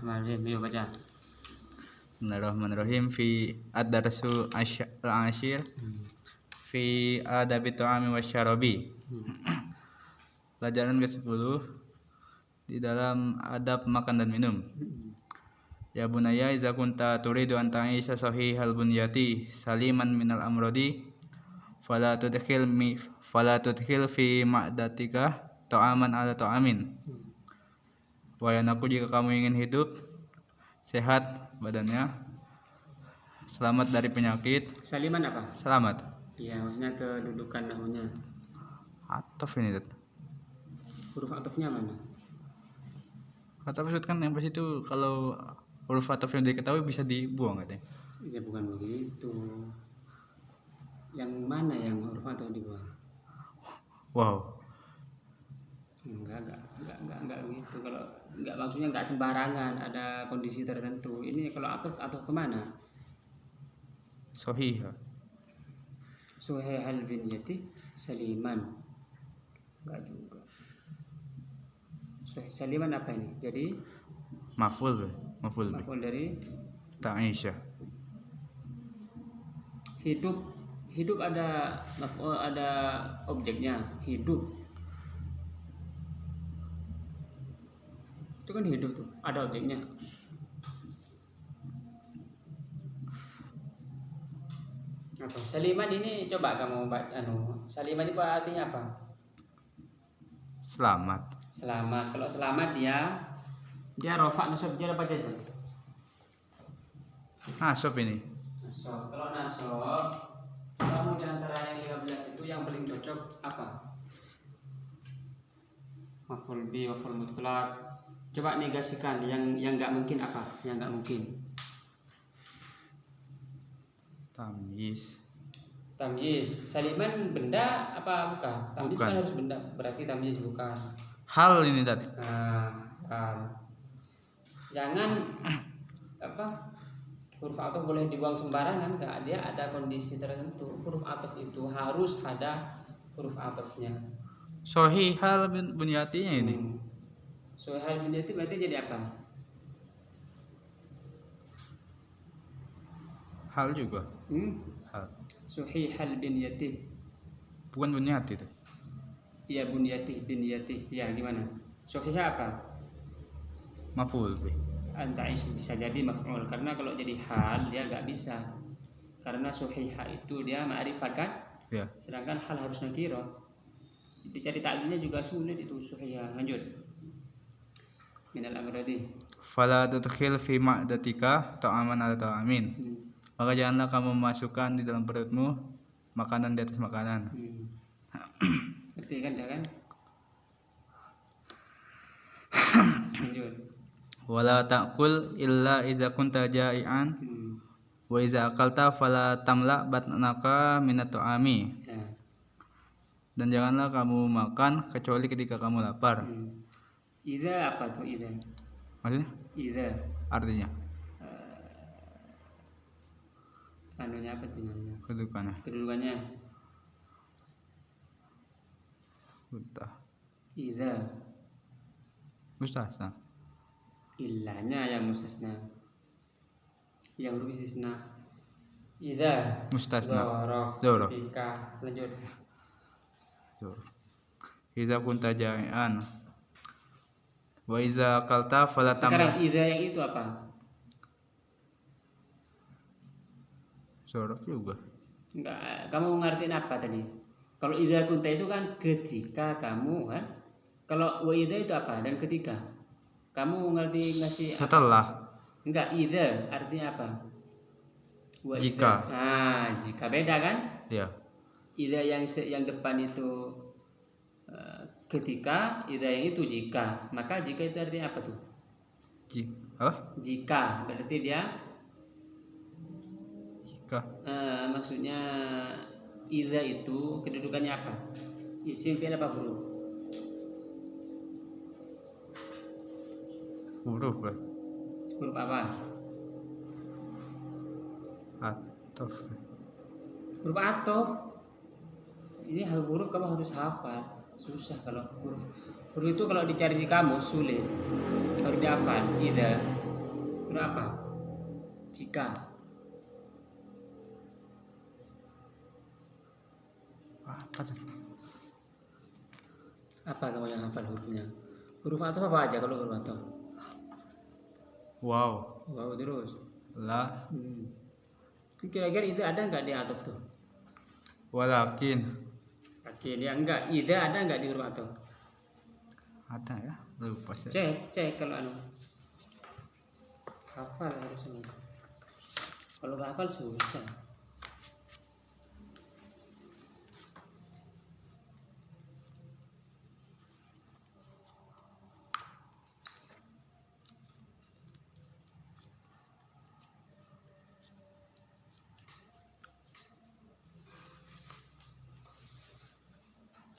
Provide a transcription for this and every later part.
Bismillahirrahmanirrahim. Yuk baca. Bismillahirrahmanirrahim. Fi ad-darsu al-ashir fi adabi ta'ami wasyarabi. Pelajaran ke-10 di dalam adab makan dan minum. Ya bunaya iza kunta turidu an ta'isha sahihal bunyati saliman minal amrodi fala tudkhil fi ma'datika ta'aman ala ta'amin. Wayanaku, jika kamu ingin hidup sehat badannya, selamat dari penyakit. Saliman apa? Selamat. Iya, maksudnya kedudukan namanya. Atof ini tuh. Huruf atofnya mana? Atof kan yang pas itu kalau huruf atof yang diketahui bisa dibuang katanya. Ya bukan begitu. Yang mana yang huruf atof dibuang? Wow. Enggak begitu. Kalau enggak, maksudnya enggak sembarangan, ada kondisi tertentu. Ini kalau atof kemana? Sahih. Suhaihal bin Yati Saliman. Enggak juga. Saliman apa ini? Jadi Maf'ul dari Ta'isha. Hidup ada objeknya, hidup. Itu kan hidup tuh, ada objeknya. Apa? Saliman ini coba kamu Saliman itu artinya apa? Selamat. Selamat. Kalau selamat dia rafa nasab dia apa jazm? Nasab ini. Nasab. Kalau nasab, kamu di antara yang 15 itu yang paling cocok apa? Maf'ul bi, maf'ul mutlaq. Coba negasikan yang enggak mungkin apa? Yang enggak mungkin. Tamyiz. Saliman benda apa bukan? Tamyiz kan harus benda, berarti tamyiz bukan. Hal ini tadi. Jangan huruf atof boleh dibuang sembarangan, enggak, dia ada kondisi tertentu. Huruf atof itu harus ada huruf atofnya. Sahihal bunyatinya ini. Sahihal bunyati berarti jadi apa? Hal juga. Hal. Sahihal bunyati. Bukan bunyati itu. Iya, bunyati. Ya, gimana? Sahihah apa? Maf'ul bi. Anta'is bisa jadi maf'ul, karena kalau jadi hal dia enggak bisa. Karena sahihah itu dia ma'rifat kan? Ya. Sedangkan hal harus nakirah. Dicari ta'lilnya juga sulit itu sahihah. Lanjut. Minal amradi. Fala tudkhil fi ma'datika ta'aman ala ta'amin. Maka janganlah kamu masukkan di dalam perutmu makanan di atas makanan. Ngerti kan dia kan? Lanjut. Wala ta'kul illa iza kunta ja'ian wa iza akalta fala tamla batnaka minat ta'ami. Ya. Dan janganlah kamu makan kecuali ketika kamu lapar. Idza apa tuh idza? Maksudnya? Idza. Artinya? Anunya apa tuh namanya? Kedudukannya. Idza. Mustasna. Illanya yang mustasna. Yang huruf istisna. Idza. Mustasna. Dzaraf. Ketika. Lanjut. Iza kunta ja'ian wa iza akalta fala tamla. Sekarang idza yang itu apa? Dzaraf juga. Enggak, kamu ngertiin apa tadi? Kalau idza kunta itu kan ketika kamu kan. Kalau wa idza itu apa? Dan ketika. Kamu ngerti ngasih setelah. Enggak, idza artinya apa? Wa jika. Jika beda kan? Ya. Idza yang depan itu ketika, idza yang itu jika. Maka jika itu artinya apa tuh? Jika berarti dia jika. Maksudnya idza itu kedudukannya apa? Isim fi'il apa huruf? Huruf kan? Huruf apa? Atof. Huruf atof. Ini huruf kamu harus hafal. Susah kalau huruf itu kalau dicari di kamus sulit. Harus dihafal. Idza apa? Jika. Apa tuh? Apa kamu yang hafal hurufnya? Huruf atau apa aja kalau huruf atau? Wow. Wow terus. La. Kira-kira itu ada nggak di atop tuh? Walakin. Oke, dia enggak. Ida ada nggak di huruf atau? Ada ya? Lupa saya. Cek kalau anu. Hafal harusnya. Kalau nggak hafal susah.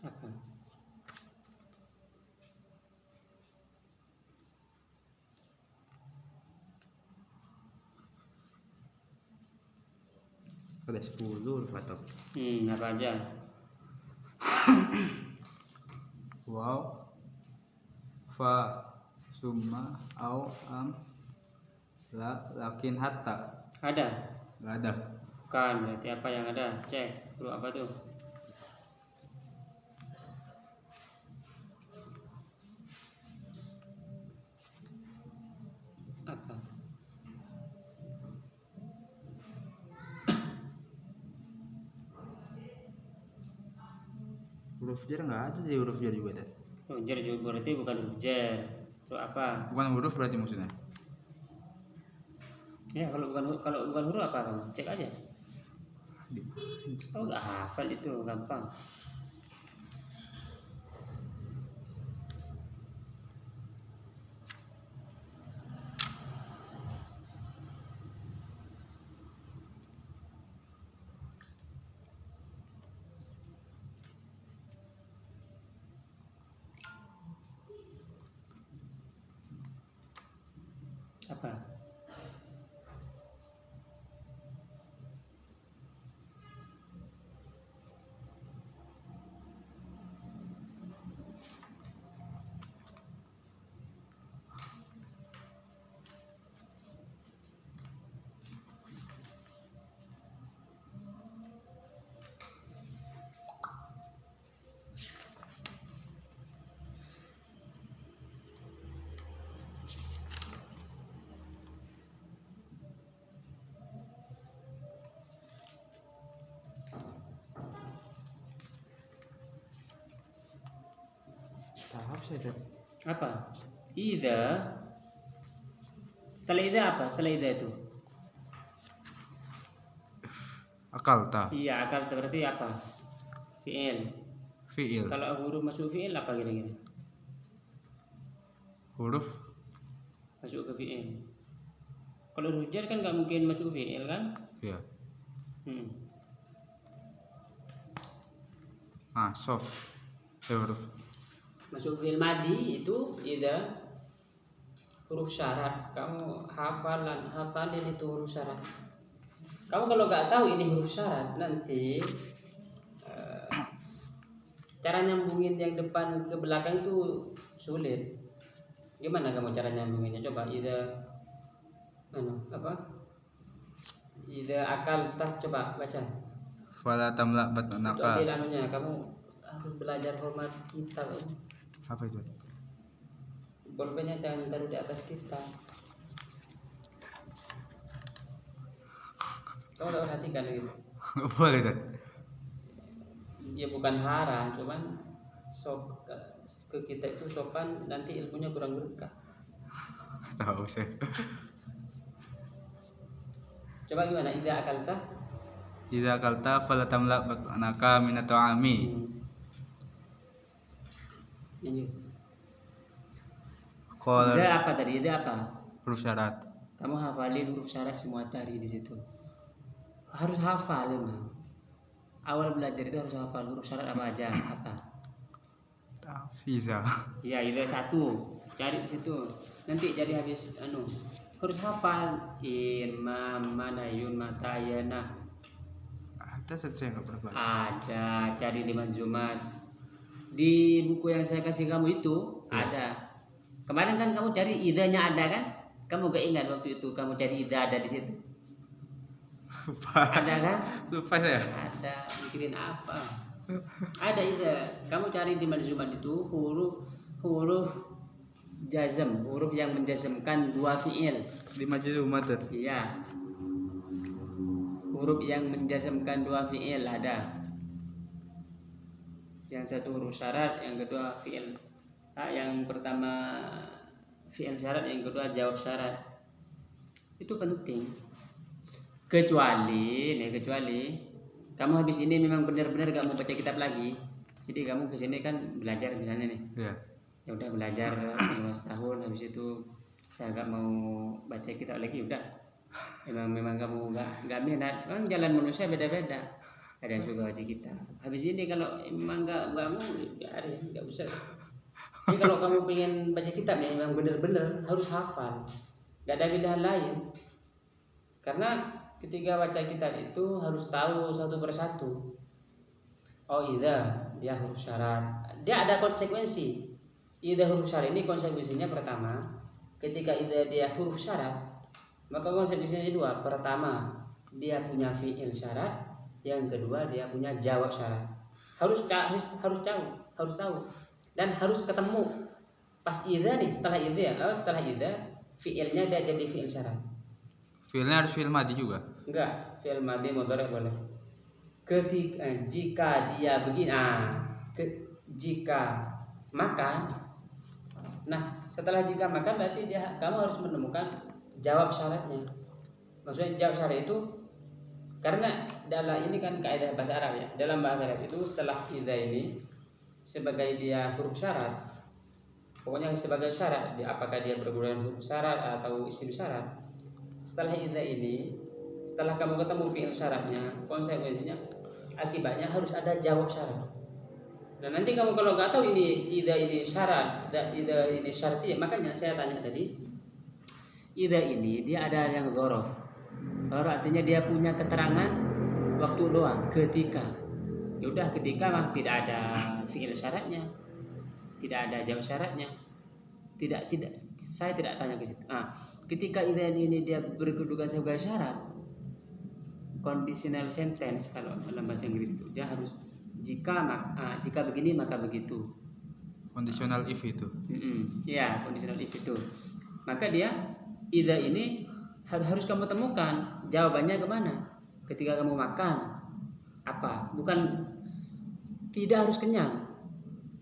Apa? Ada 10 huruf atau? Apa aja? Wow. Fa. Summa. Au. Am. La. Lakin. Hatta. Ada? Gak ada. Bukan, berarti apa yang ada? Cek. Huruf apa tuh? Apa? Huruf jar nggak ada sih, huruf jar juga ada. Oh, jar juga berarti bukan huruf jar. Huruf apa? Bukan huruf berarti maksudnya. Ya kalau bukan huruf apa kamu? Cek aja. Oh nggak hafal itu gampang. Apa? Tahap saya Apa? Ida. Setelah ida apa? Setelah ida itu? akal ta. Iya, akal berarti apa? Fi'il. Fi'il. Kalau huruf masuk fi'il apa kira-kira? Huruf Masuk ke fi'il. Kalau huruf jar kan nggak mungkin masuk fi'il kan? ya. Sof. Huruf Masuk fi'il madi itu ida huruf syarat. Kamu hafalin itu huruf syarat. Kamu kalau nggak tahu ini huruf syarat nanti cara nyambungin yang depan ke belakang itu sulit. Gimana kamu cara nyambunginnya? Coba ida ida akal tah, coba baca. fala tamla bat Itu anaka. ambil anunya, kamu harus belajar hormat kita. Apa itu? Bolpennya jangan taruh di atas kita. Kamu udah perhatikan gitu? Boleh kan? Ya bukan haram, cuman ke kita itu sopan, nanti ilmunya kurang berkah. Tahu saya. Coba gimana? Ida akalta? Idza akalta fala tamla bat anaka min ta'ami. Ini. Qala Ida apa tadi? Ida apa? huruf syarat. Kamu hafalin huruf syarat semua tadi di situ. Harus hafal memang. Awal belajar itu harus hafal huruf syarat apa aja, apa? Tafiza. Ya, ida satu. Cari di situ. Nanti jadi habis harus hafal manayun matayana. Ada saja nggak pernah baca. Ada, cari di Manzumat. Di buku yang saya kasih kamu itu ada. Kemarin kan kamu cari idanya ada kan? Kamu gak ingat waktu itu kamu cari ida ada di situ? Lupa. Ada kan? Lupa saya. Ada. Mikirin apa? Ada ida. Kamu cari di malzumat itu huruf jazm, huruf yang menjazmkan dua fiil. Di majelis umat. Iya. Huruf yang menjazmkan dua fiil ada. Yang satu huruf syarat, yang kedua fiil. Yang pertama fiil syarat, yang kedua jawab syarat. Itu penting. Kecuali kamu habis ini memang benar-benar gak mau baca kitab lagi. Jadi kamu kesini kan belajar misalnya nih. Iya. Ya udah belajar selama setahun, habis itu saya gak mau baca kitab lagi, udah. Memang kamu gak minat. Memang jalan manusia beda-beda. Ada yang suka baca kitab. Habis ini kalau memang gak mau, biarin, gak usah. Jadi kalau kamu pengen baca kitab ya memang benar-benar harus hafal. Gak ada pilihan lain. Karena ketika baca kitab itu harus tahu satu persatu. Oh iya, dia huruf syarat. Dia ada konsekuensi. Ida huruf syarat ini konsekuensinya pertama, ketika ida dia huruf syarat, maka konsekuensinya dua. Pertama, dia punya fiil syarat. Yang kedua, dia punya jawab syarat. Harus tahu. Dan harus ketemu. Pas ida nih, setelah ida, fiilnya dia jadi fiil syarat. Fiilnya harus fiil madi juga. Enggak, fiil madi mudhari boleh. Jika dia begini, jika makan. Nah, setelah jika makan berarti kamu harus menemukan jawab syaratnya. Maksudnya jawab syarat itu karena dalam ini kan kaidah bahasa Arab ya. Dalam bahasa Arab itu setelah idza ini sebagai dia huruf syarat, pokoknya sebagai syarat, apakah dia berguna huruf syarat atau isim syarat. Setelah idza ini, setelah kamu ketemu fiil syaratnya, konsekuensinya akibatnya harus ada jawab syarat. Nah nanti kamu kalau nggak tahu ini ida ini syarat, ida ini syarti, makanya saya tanya tadi, ida ini dia ada yang zorof. Zorof artinya dia punya keterangan waktu doang, ketika. Yaudah ketika mah tidak ada fiil syaratnya, tidak ada jawab syaratnya, tidak saya tidak tanya ke situ. Ketika ida ini dia berkedudukan sebagai syarat, conditional sentence kalau dalam bahasa Inggris itu dia harus jika begini maka begitu. Conditional if itu. Ya, conditional if itu. Maka dia ida ini harus kamu temukan jawabannya kemana. Ketika kamu makan apa? Bukan tidak harus kenyang.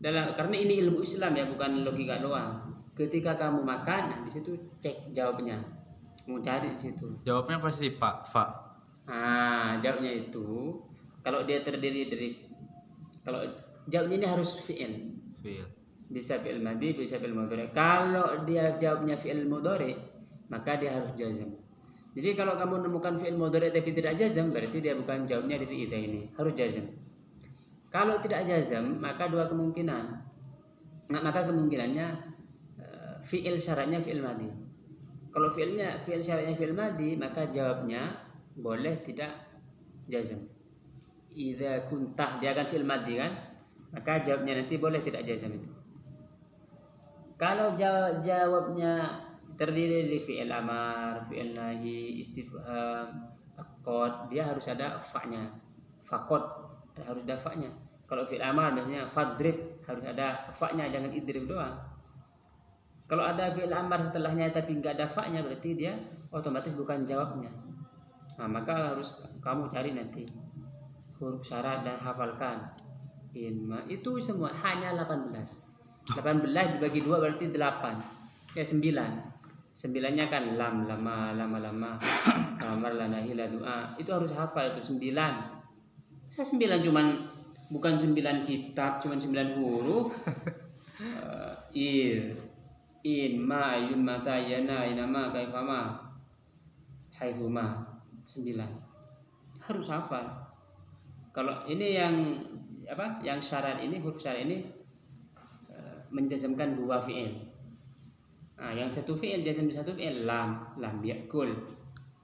Karena ini ilmu Islam ya, bukan logika doang. Ketika kamu makan, di situ cek jawabnya. Mau cari di situ. Jawabnya pasti fa. Jawabnya itu kalau dia terdiri dari, kalau jawabnya ini harus fi'il. Bisa fi'il madhi, bisa fi'il mudhari. Kalau dia jawabnya fi'il mudhari, maka dia harus jazm. Jadi kalau kamu menemukan fi'il mudhari tapi tidak jazm, berarti dia bukan jawabnya dari idza ini, harus jazm. Kalau tidak jazm, maka dua kemungkinan. Maka kemungkinannya fi'il syaratnya fi'il madhi. Kalau fi'il syaratnya fi'il madhi, maka jawabnya boleh tidak jazm. Idza kuntah, dia akan fi'il madhi kan? Maka jawabnya nanti boleh tidak jazm itu. Kalau jawabnya terdiri dari fi'il amar, fi'il nahi, istifham, aqad, dia harus ada fa-nya. Faqad harus ada fa-nya. Kalau fi'il amar biasanya fadrib, harus ada fa-nya, jangan idrib doang. Kalau ada fi'il amar setelahnya tapi enggak ada fa-nya, berarti dia otomatis bukan jawabnya. Maka harus kamu cari nanti huruf syarat dan hafalkan. Itu semua hanya 18. 18 dibagi 2 berarti 8. Ya 9. 9-nya kan lam, lama, amar, lanahi, la doa. Itu harus hafal itu 9. Saya 9 cuman bukan 9 kitab, cuman 9 huruf. In, ma, ayun, mata, yana, inama, kaifama, haithuma. 9. Harus hafal. Kalau ini yang syarat ini, huruf syarat ini menjazmkan dua fi'il. Yang satu fi'il jazm satu fi'il, lam yakul,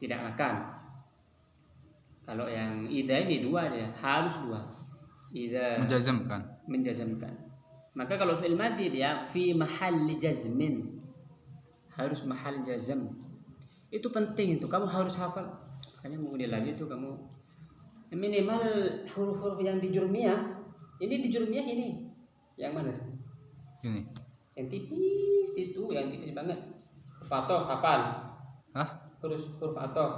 tidak makan. Kalau yang idza ini dua dia, harus dua. Idza menjazmkan. Maka kalau fi'il madhi dia fi mahalli jazmin. harus mahal jazm. Itu penting, itu kamu harus hafal. Makanya mau lagi itu kamu minimal huruf-huruf yang di jurmiyah. Ini di jurmiyah ini. Yang mana tuh? Ini. Yang tipis itu, yang tipis banget. Huruf atof hafal. Hah? Huruf atof.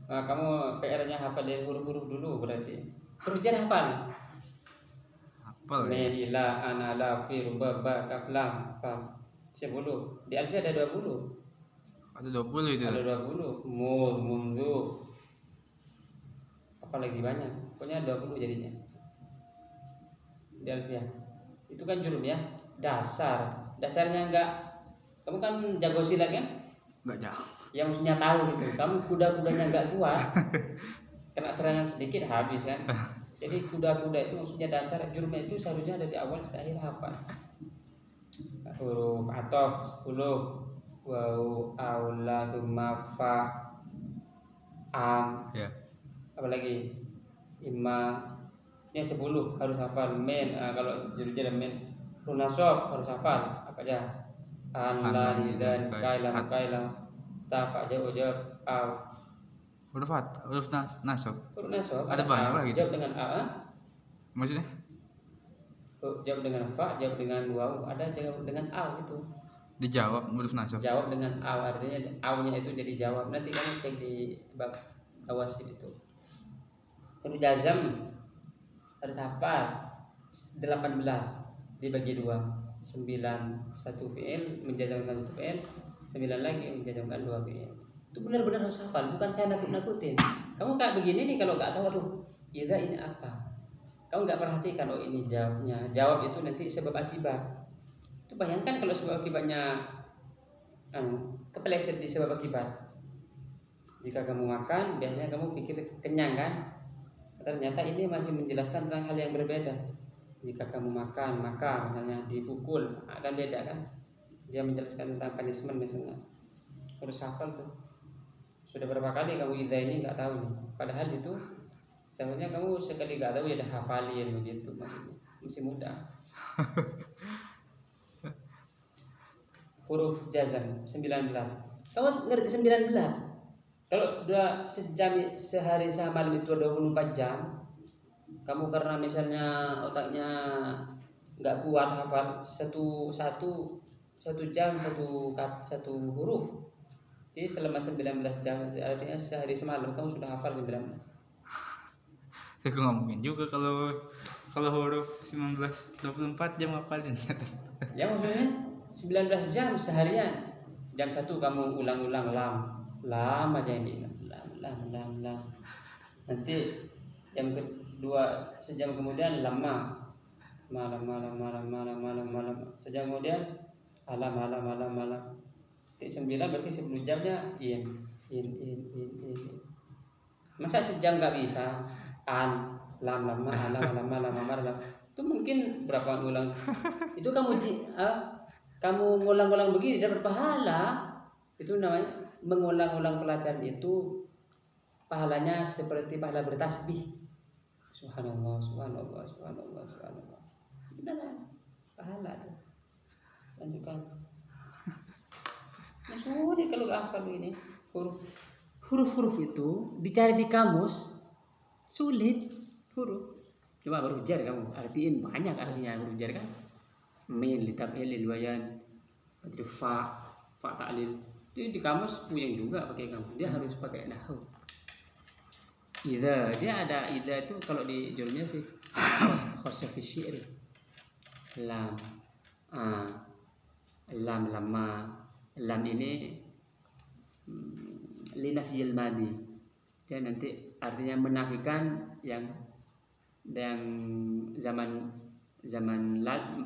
Nah, kamu PR-nya hafal dari huruf-huruf dulu berarti. Huruf jar hafal. Hafal ya? Min, ila, ana, la, fi, ruba, ba, kaf, lam. Paham? 10. Di alfiah ada 20. Ada 20 itu. Ada 20. Mud, mundu. Apa lagi banyak? Pokoknya 20 jadinya. Di alfiah. Itu kan jurum ya. Dasarnya enggak. Kamu kan jago silat kan? Enggak jauh. Yang maksudnya tahu gitu. Kamu kuda-kudanya enggak kuat. Kena serangan sedikit habis kan. Jadi kuda-kuda itu maksudnya dasar jurumnya itu seharusnya dari awal sampai akhir hafal. Huruf atof 10. Waw, aula, thumma, fa, am. Ya. Apalagi imma. Ini 10 harus hafal. Men, kalau judul men. Runasob harus hafal. Apa aja? An, la, nizan, kailam, tafa, jawab, aw. Huruf nasab. Huruf nasob. Ada banyak lagi. Jawab dengan a. Maksudnya? Jawab dengan fa, jawab dengan waw. Ada jawab dengan aw itu. Dijawab huruf nasab. Jawab dengan aw, artinya awnya itu jadi jawab. Nanti kamu cek di bab awasil itu. Huruf jazm harus hafal 18 dibagi 2. 9 satu fi'il menjazmkan satu fi'il, 9 lagi menjazmkan 2 fi'il. Itu benar-benar harus hafal, bukan saya nakut-nakutin. Kamu kayak begini nih kalau nggak tahu, aduh, idza ini apa? Kamu nggak perhatikan, oh ini jawabnya. Jawab itu nanti sebab akibat. Itu bayangkan kalau sebab akibatnya kepeleset di sebab akibat. Jika kamu makan, biasanya kamu pikir kenyang kan? Ternyata ini masih menjelaskan tentang hal yang berbeda. Jika kamu makan, maka misalnya dipukul, akan beda kan? Dia menjelaskan tentang punishment misalnya. Harus hafal tuh. Sudah berapa kali kamu idza ini nggak tahu nih. Padahal itu sebenarnya kamu sekali nggak tahu ya dah hafalin begitu maksudnya. Masih mudah. Huruf jazm 19. Kamu ngerti 19? Kalau udah sehari semalam itu 24 jam, kamu karena misalnya otaknya nggak kuat hafal satu jam satu huruf, jadi selama 19 jam artinya sehari semalam kamu sudah hafal 19. Aku nggak mungkin juga kalau huruf 19 24 jam ngapalin. Ya maksudnya 19 jam seharian. Jam 1 kamu ulang-ulang lam aja yang diingat, lam. Nanti jam kedua sejam kemudian lama, malam. Sejam kemudian alam. Titik 9 berarti 10 jamnya in. Masa sejam nggak bisa? An, lam. Itu mungkin berapa ngulang? Itu kamu ngulang-ngulang begini dapat pahala. Itu namanya mengulang-ulang pelajaran itu pahalanya seperti pahala bertasbih. Subhanallah. Beneran pahala tuh. Lanjutkan. Nah, sulit kalau gak hafal begini. Huruf-huruf itu dicari di kamus sulit huruf. Cuma huruf jar kamu artiin banyak artinya huruf jar kan. Min, litaf'il, lilwayan, fa ta'lil. Jadi di kamus puyeng juga pakai kamus. Dia harus pakai nahwu. Idza, dia ada idza itu kalau di jurumnya sih khassa fi syi'ri. Lam. Lam ini linafiyil madi. Dia nanti artinya menafikan yang zaman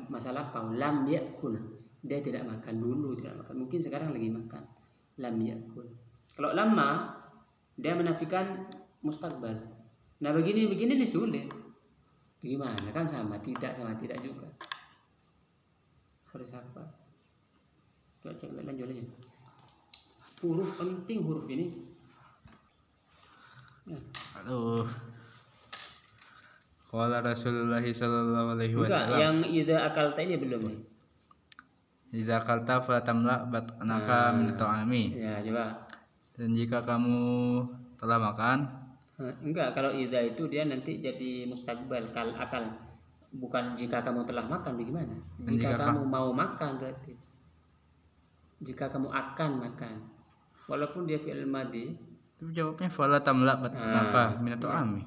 masa lampau. Lam yakul, dia tidak makan dulu, mungkin sekarang lagi makan. Lam yakul. Kalau lama dia menafikan mustaqbal. Nah begini nih sulit. Bagaimana kan sama tidak juga. Harus apa? Coba cek lanjut. Huruf penting huruf ini. Ya. Aduh. Qala Rasulullah sallallahu alaihi wasallam. Yang idza akalta ini belum nih. Idza akalta fala tamla batnaka min ta'ami. Ya, coba. Dan jika kamu telah makan, Enggak, kalau idza itu dia nanti jadi mustaqbal akal. Bukan jika kamu telah makan, bagaimana? Jika kamu mau makan berarti. Jika kamu akan makan. Walaupun dia fi'il madhi. itu jawabnya fala tamla batnaka min ta'ami.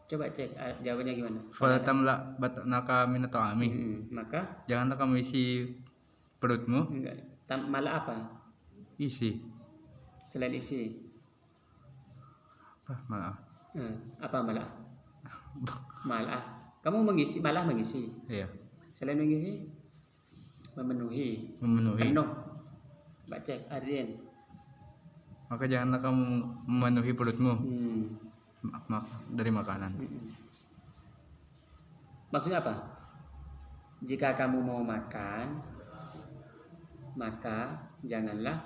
Coba cek jawabannya gimana? Fala tamla batnaka min ta'ami. Maka Janganlah kamu isi perutmu. enggak. Malah apa? Isi. Selain isi. Apa malah? Apa malah? Malah. Kamu mengisi, malah mengisi. Iya. Selain mengisi, memenuhi. Memenuhi. Penuh. Mbak cek, Arjen. Maka janganlah kamu memenuhi perutmu dari makanan. Maksudnya apa? Jika kamu mau makan, maka janganlah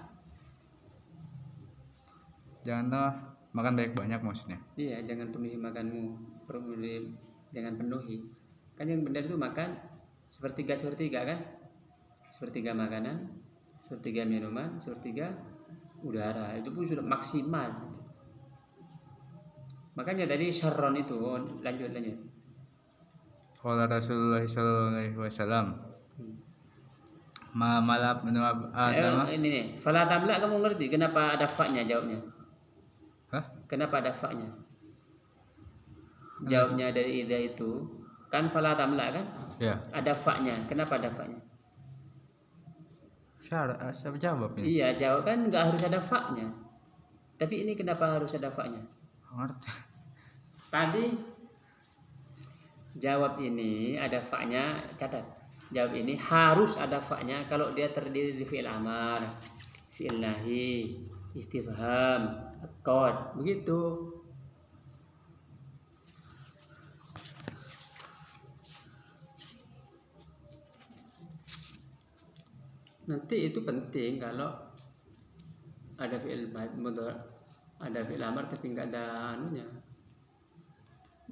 makan banyak maksudnya. Iya, jangan penuhi makanmu. Jangan penuhi. Kan yang benar itu makan sepertiga kan? Sepertiga makanan, sepertiga minuman, sepertiga udara. Itu pun sudah maksimal. Makanya tadi syarron itu lanjut. Qala Rasulullah sallallahu alaihi wasallam. Ma malab menu Adam. Ini nih, fala tamla kamu ngerti kenapa ada fa-nya jawabnya? Hah? Kenapa ada fa-nya? Jawabnya dari idza itu kan fala tamla kan? Ya. Ada fa-nya. Kenapa ada fa-nya? Siapa jawab ini? Iya, jawab kan nggak harus ada fa-nya. Tapi ini kenapa harus ada fa-nya? Ngerti. Tadi jawab ini ada fa-nya, catat. Jawab ini harus ada fa-nya kalau dia terdiri di fi'il amar, fi'il nahi, istifham, qad, begitu. Nanti itu penting kalau ada fi'il mudhari, ada fi'il amar tapi nggak ada anunya,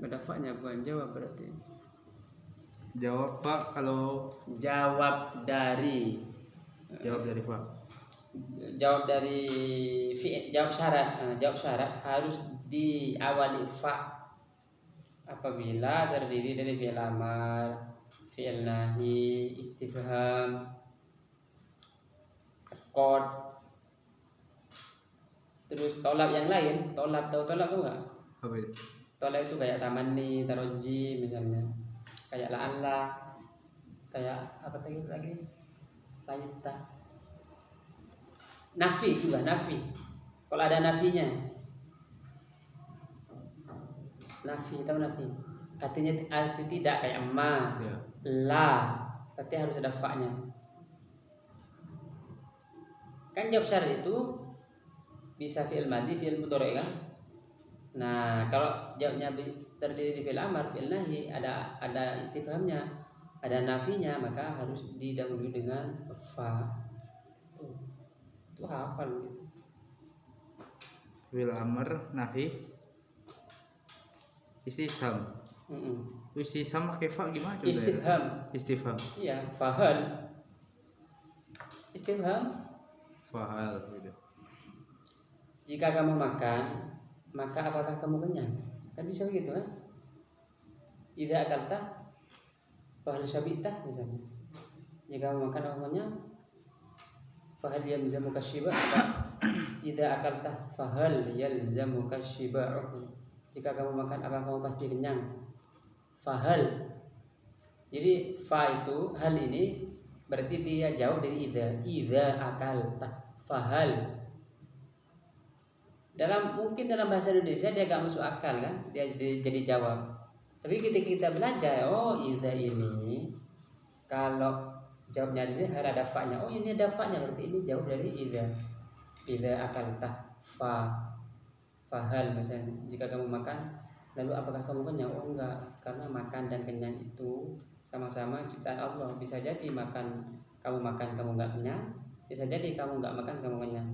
nggak ada fa-nya, bukan jawab berarti. Jawab Pak kalau Jawab dari Pak. Jawab dari fi'il, jawab syarat harus diawali fa apabila terdiri dari fi'il amar, fi'il nahi, istifham, qad. Terus tolak yang lain, tahu tolak kamu enggak? Apa itu? Tolak itu kayak tamanni, taroji misalnya. Kayak la'alla, kayak apa tadi lagi? Laita. Nafi juga, nafi. Kalau ada nafinya. Nafi, tahu nafi? Arti tidak kayak ma, Ya. la. Berarti harus ada fa-nya. Kan jawab syarat itu bisa fi'il madhi, fi'il mudhari kan? Nah, kalau jawabnya terdiri di fi'il amar, fi'il nahi, ada istifhamnya, ada nafinya, maka harus didahului dengan fa. Itu hafal gitu. Fi'il amr nahi istifham. Istifham pakai fa gimana coba? Istifham. Iya, fahal. Istifham. Fahal gitu. Jika kamu makan, maka apakah kamu kenyang? Kan bisa begitu kan? Idza akalta fahal syabita misalnya. Jika kamu makan kamu kenyang, fahal yalzamuka shiba. Idza akalta fahal yalzamuka shiba. Jika kamu makan apakah kamu pasti kenyang? Fahal. Jadi fa itu hal ini berarti dia jauh dari idza akalta fahal. Mungkin dalam bahasa Indonesia dia gak masuk akal kan, dia jadi jawab. Tapi ketika kita belajar, idza ini kalau jawabnya dia harus ada fa-nya. Ini ada fa-nya, berarti ini jawab dari idza akalta fahal misalnya. Jika kamu makan, lalu apakah kamu kenyang? Enggak, karena makan dan kenyang itu sama-sama ciptaan Allah. Bisa jadi kamu makan kamu enggak kenyang, bisa jadi kamu enggak makan kamu kenyang.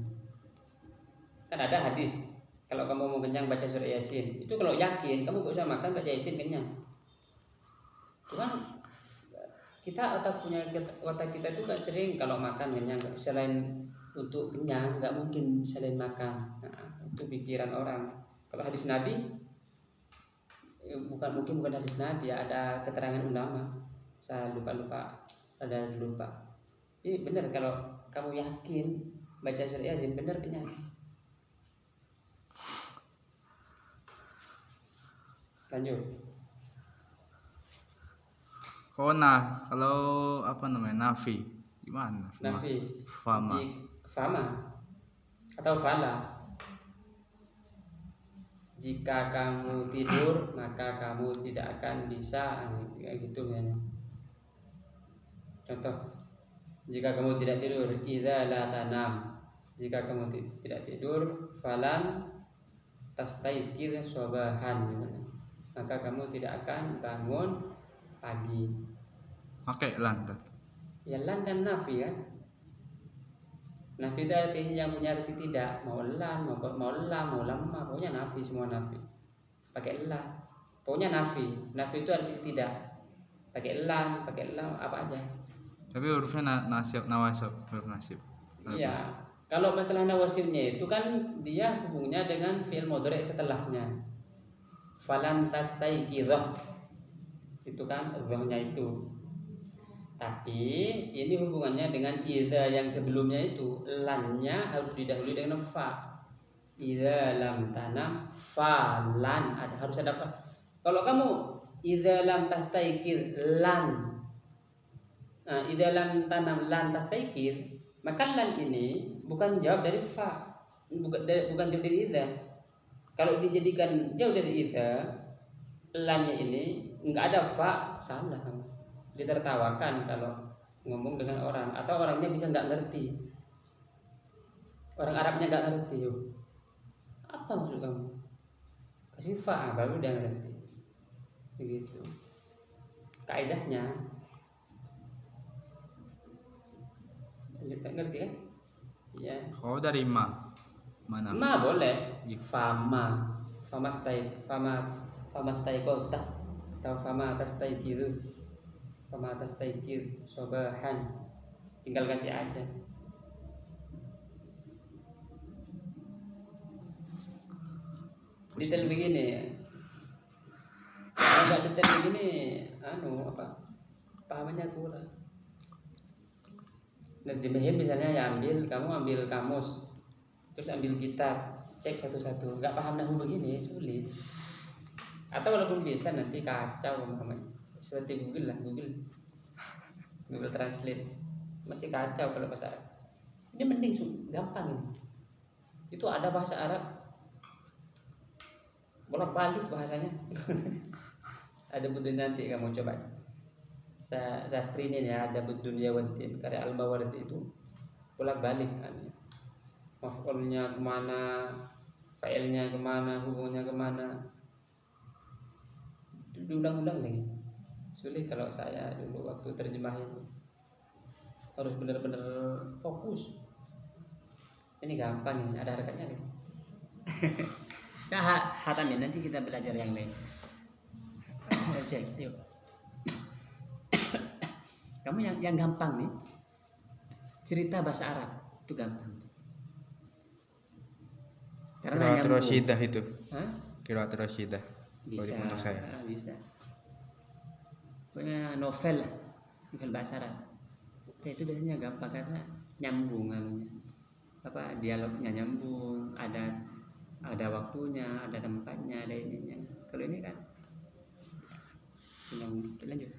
Kan ada hadis, kalau kamu mau kenyang baca surah Yasin. Itu kalau yakin kamu gak usah makan, baca Yasin kenyang. Cuman kita otak kita itu kan sering kalau makan kenyang, selain untuk kenyang nggak mungkin selain makan. Nah, itu pikiran orang. Kalau hadis Nabi bukan hadis Nabi ya, ada keterangan ulama. Saya lupa ini benar kalau kamu yakin baca surah Yasin benar kenyang. Lanjut. Kalau apa namanya nafi gimana? Nafi. Fama. Fama atau fala. Jika kamu tidur maka kamu tidak akan bisa, kayak gitu ya. Contoh, jika kamu tidak tidur, idza la tanam. Jika kamu tidak tidur, falan tastaiqidz sabahan, maka kamu tidak akan bangun pagi. Pakai lan tuh. Ya lan kan nafi kan. Nafi itu artinya yang punya arti tidak, mau lan, mau lama, pokoknya nafi, semua nafi. Pakai lan, pokoknya nafi. Nafi itu arti tidak. Pakai lan, apa aja. Tapi hurufnya nawasib, huruf nasib. Iya. Kalau masalah nawasibnya itu kan dia hubungnya dengan fi'il mudhari setelahnya. Falan tastaiqidz. Itu kan dhahnya itu. Tapi ini hubungannya dengan idza yang sebelumnya itu, lannya harus didahului dengan fa. Idza lam tanam falan, harus ada fa. Kalau kamu idza lam tastaiqidz lan, nah, idza lam tanam lan tastaiqidz, maka lan ini bukan jawab dari fa, bukan jawab dari idza. Kalau dijadikan jauh dari idza, lannya ini enggak ada fa, salah. Ditertawakan kalau ngomong dengan orang, atau orangnya bisa nggak ngerti, orang Arabnya nggak ngerti, apa maksud kamu, kasih fa baru dia ngerti, begitu kaidahnya. Ngerti kan ya? Dari mana boleh fama stay kota atau fama atas stay gitu, fama atas stay sobahan, tinggal ganti aja. Detail begini ya, agak detail begini, pahamannya kurang. Nerjemahin misalnya ya, kamu ambil kamus, terus ambil kitab, cek satu-satu, nggak paham nahu begini sulit. Atau walaupun bisa nanti kacau pemahamannya, seperti Google Translate masih kacau kalau bahasa Arab. Ini mending gampang ini. Itu ada bahasa Arab bolak-balik bahasanya. Ada butuh nanti kamu coba. Saya printin ya, ada Dunya Waddin karya Al-Mawardi itu bolak-balik maf'ulnya kemana, fa'ilnya kemana, hubungannya kemana, diulang-ulang lagi. Sulit kalau saya dulu waktu terjemahin, harus benar-benar fokus. Ini gampang ini, ada harakatnya nih. Nah, hatamin nanti kita belajar yang lain. Cek, yuk. Kamu yang gampang nih, cerita bahasa Arab itu gampang. Karena Qiraat Rasyidah itu. Qiraat Rasyidah. Bisa. Untuk saya. Bisa. Punya novel bahasa Arab. Itu biasanya gampang karena nyambung namanya. Dialognya nyambung, ada waktunya, ada tempatnya, ada ininya. Kalau ini kan lanjut.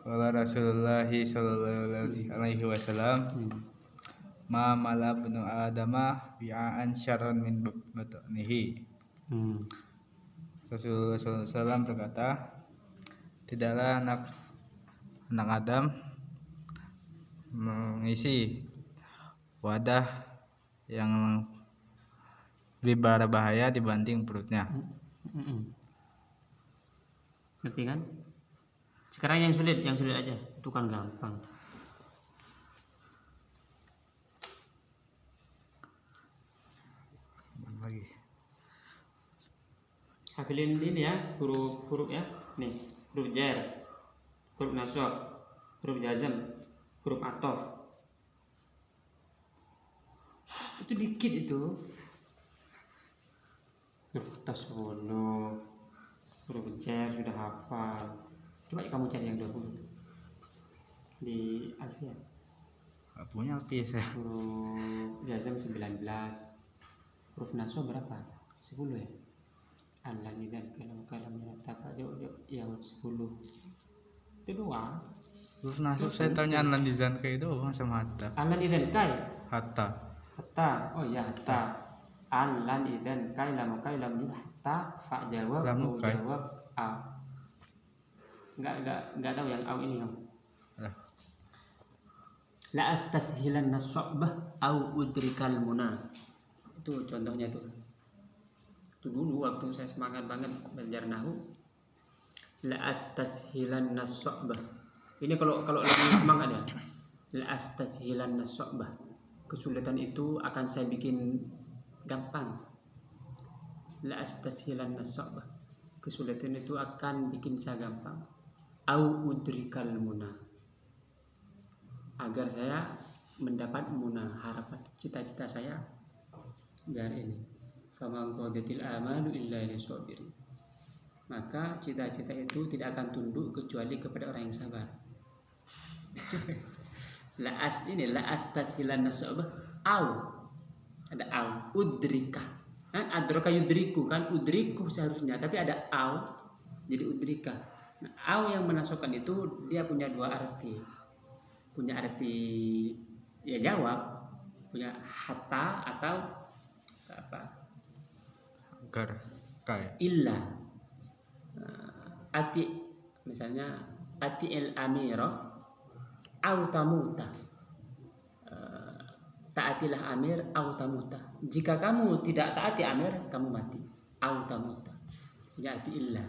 Qala Rasulullah sallallahu alaihi wasallam, ma mala ibnu adama bi'an syarran min batnihi. Rasulullah SAW berkata, tidaklah anak Adam mengisi wadah yang lebih berbahaya dibanding perutnya. Ngerti kan? Sekarang yang sulit aja, itu kan gampang. Lagi. Hafalin ini ya, huruf ya. nih huruf jar, huruf nasab, huruf jazm, huruf atof. Itu dikit itu. Huruf atas huruf jar sudah hafal. Coba kamu cari yang 20 di Alfiah. Gak punya Alfiah saya. Huruf jazm 19. Huruf nasab berapa? 10 ya. Alan dan kalam menetapkan ya 10. Itu doang. Huruf nasab saya tanya Alan di Zankai doang sama Hatta. Alan idan kai. Hatta. Oh ya hatta. Alan idan kai lam hatta fa jawab Lam kai. jawab a. Enggak tahu yang au ini kamu. La astashilan nasabah au udrikal muna. Itu contohnya tuh. Itu dulu waktu saya semangat banget belajar nahwu. La astashilan nasabah. Ini kalau lagi semangat ya. La astashilan nasabah. Kesulitan itu akan saya bikin gampang. La astashilan nasabah. Kesulitan itu akan bikin saya gampang. Au udrikal muna. Agar saya mendapat muna, harapan, cita-cita saya biar ini. Faman qadatil amalu illa lisabirin. Maka cita-cita itu tidak akan tunduk kecuali kepada orang yang sabar. La astasilan nasabah au. Ada au, udrika. Kan adraka yudriku kan udriku seharusnya, tapi ada au jadi udrika. Nah, au yang menasabkan itu dia punya dua arti. Punya arti ya jawab, punya hatta atau apa? Agar kai. Illa. Ati misalnya ati el amira au tamuta. Taatilah amir au tamuta. Jika kamu tidak taati amir, kamu mati. Au tamuta. Punya arti illa.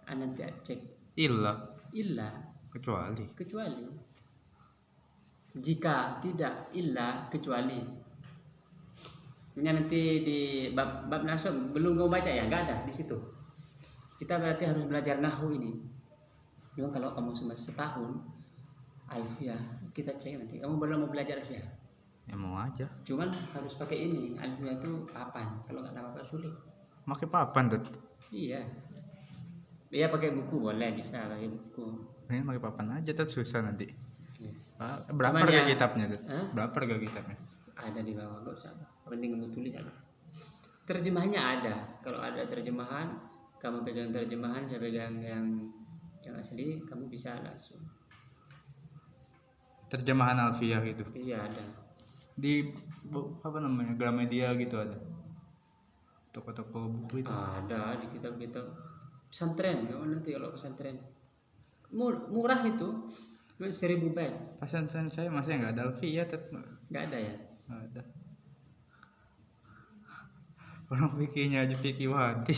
Nanti cek. Illa. Kecuali. Jika tidak illa kecuali. Ini nanti di bab nasab belum kamu baca ya, enggak ada di situ. Kita berarti harus belajar nahwu ini. Cuma kalau kamu cuma setahun alfiah, kita cek nanti. Kamu belum mau belajar alfiah? Ya mau aja. Cuman harus pakai ini. Alfiah itu papan. Kalau nggak apa-apa sulit. Pakai papan tuh. Iya. Iya pakai buku boleh, bisa pakai buku. Ini pakai papan aja tuh susah nanti. Ya. Berapa Cuman harga ya, kitabnya tuh? Hah? Berapa harga kitabnya? Ada di bawah, nggak usah. Penting kamu tulis aja. Terjemahnya ada. Kalau ada terjemahan, kamu pegang terjemahan, saya pegang yang asli, kamu bisa langsung. Terjemahan Alfiah gitu. Iya ada. Di apa namanya? Gramedia gitu ada. Toko-toko buku itu. Ada di kitab-kitab pesantren. Kamu nanti kalau pesantren murah itu, 1.000 bed. Pesantren saya masih nggak ada Alfiah tuh. Nggak ada ya? Nggak ada. Orang fikihnya aja fikih Wadi.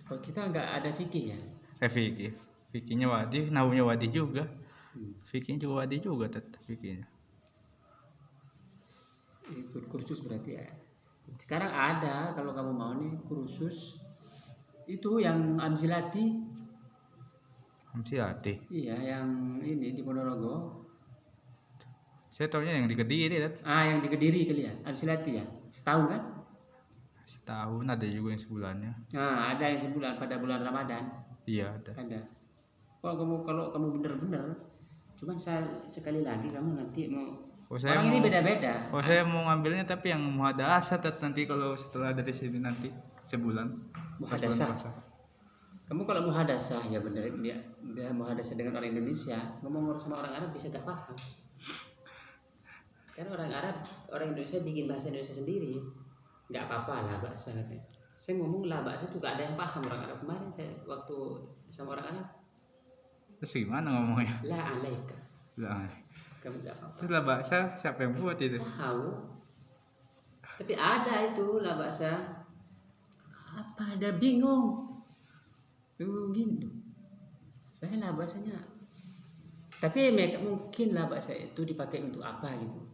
Kalau kita nggak ada fikih ya? Fikihnya Wadi, nahwunya Wadi juga. Fikihnya juga Wadi juga tetap fikihnya. Ikut kursus berarti ya. Sekarang ada kalau kamu mau nih kursus itu yang Amsilati. Amsilati. Iya, yang ini di Ponorogo. Saya taunya yang di Kediri, Yang di Kediri kali ya, Amsilati ya. Setahun kan? Setahun, ada juga yang sebulannya. Nah, ada yang sebulan pada bulan Ramadan. Iya, ada. Kalau kamu benar-benar, cuman saya sekali lagi kamu nanti mau. Orang ini beda-beda. Saya mau ngambilnya tapi yang muhadasah nanti kalau setelah dari sini nanti sebulan. Muhadasah. Kamu kalau muhadasah ya benar dia muhadasah dengan orang Indonesia, ngomong sama orang Arab bisa gak paham. Karena orang Indonesia bikin bahasa Indonesia sendiri. Nggak apa-apa lah bahasa katanya. Saya ngomong lah bahasa tuh gak ada yang paham orang Arab. Kemarin saya waktu sama orang Arab. Terus gimana ngomongnya? La alaika. Kamu gak apa-apa. Terus lah bahasa siapa yang buat itu? Tahu. Tapi ada itu lah bahasa. Apa ada bingung gitu. Saya lah bahasanya. Tapi mungkin lah bahasa itu dipakai untuk apa gitu.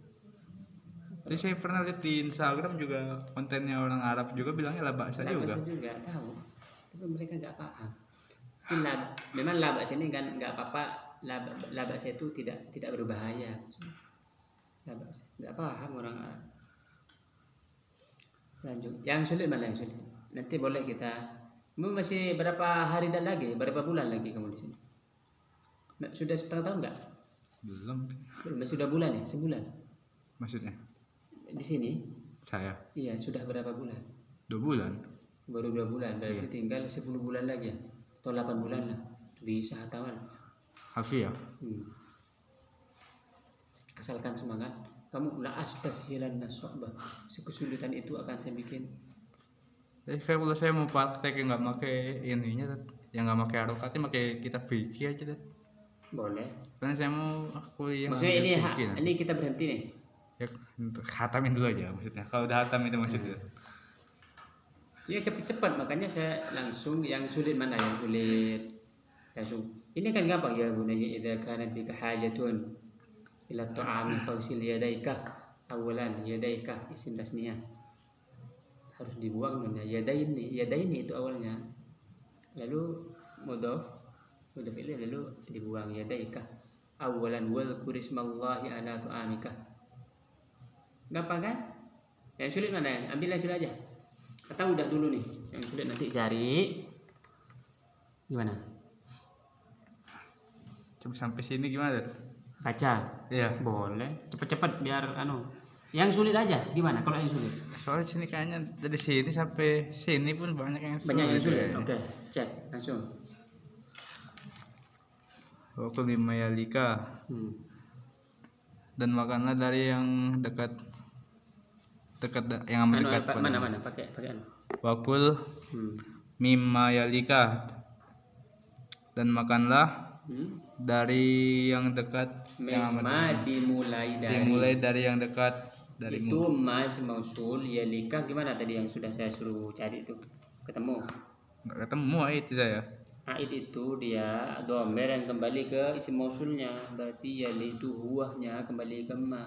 Jadi saya pernah lihat di Instagram juga kontennya orang Arab juga bilangnya lah bahasa juga. Bahasa juga tahu, tapi mereka nggak paham. Memang laba sini kan nggak apa-apa, laba saya itu tidak berbahaya. Laba nggak paham orang Arab. Lanjut, yang sulit mana yang sulit? Nanti boleh kita. Masih berapa hari dan lagi, berapa bulan lagi kamu di sini? Sudah setengah tahun nggak? Belum. Masih sudah bulan ya, sebulan. Maksudnya? Di sini? Saya. Iya, sudah berapa bulan? 2 bulan. Baru 2 bulan, berarti Iya. tinggal 10 bulan lagi ya? Atau 8 bulan lah. Bisa hatawan. Hafi ya. Asalkan semangat, kamu la astashilan nasabah. Kesulitan itu akan saya bikin. Jadi kalau saya mau praktek yang nggak pakai ininya, yang nggak pakai harokatnya, pakai kitab fikih aja deh. Boleh. Karena saya mau kuliah. Maksudnya ini fikih nanti. ini kita berhenti nih. Ya khatamin dulu aja maksudnya. Kalau udah hatam itu maksudnya. Ya cepet-cepet, makanya saya langsung yang sulit mana yang sulit. Langsung. Ini kan gampang ya bunanya, idza kana bika hajatun ila ta'ami faghsil yadaika. Awalan yadaika isim tasniyah. Harus dibuang namanya yadaini itu awalnya. Lalu mudhaf ilaih lalu dibuang yadaika. Awalan wal kurismallahi ala ta'amika. Gampang kan? Yang sulit mana ya? Ambil yang sulit aja. Atau udah dulu nih. Yang sulit nanti cari. Gimana? Coba sampai sini gimana? Baca. Iya. Boleh. Cepet-cepet biar Yang sulit aja. Gimana kalau yang sulit? Soalnya sini kayaknya dari sini sampai sini pun banyak yang sulit. Banyak yang sulit. kayaknya. Oke, cek langsung. Waktu bimayalika. Dan makanlah dari yang dekat yang amat dekat Mana pakai Wakul mimma yalika, dan makanlah dari yang dekat yang amat dekat. Dimulai dari yang dekat darimu. Itu mas mausul yalika gimana tadi yang sudah saya suruh cari itu? Ketemu? Nggak ketemu itu saya. Aid itu dia dhamir yang kembali ke isim mausulnya, berarti yali itu huwahnya kembali ke ma.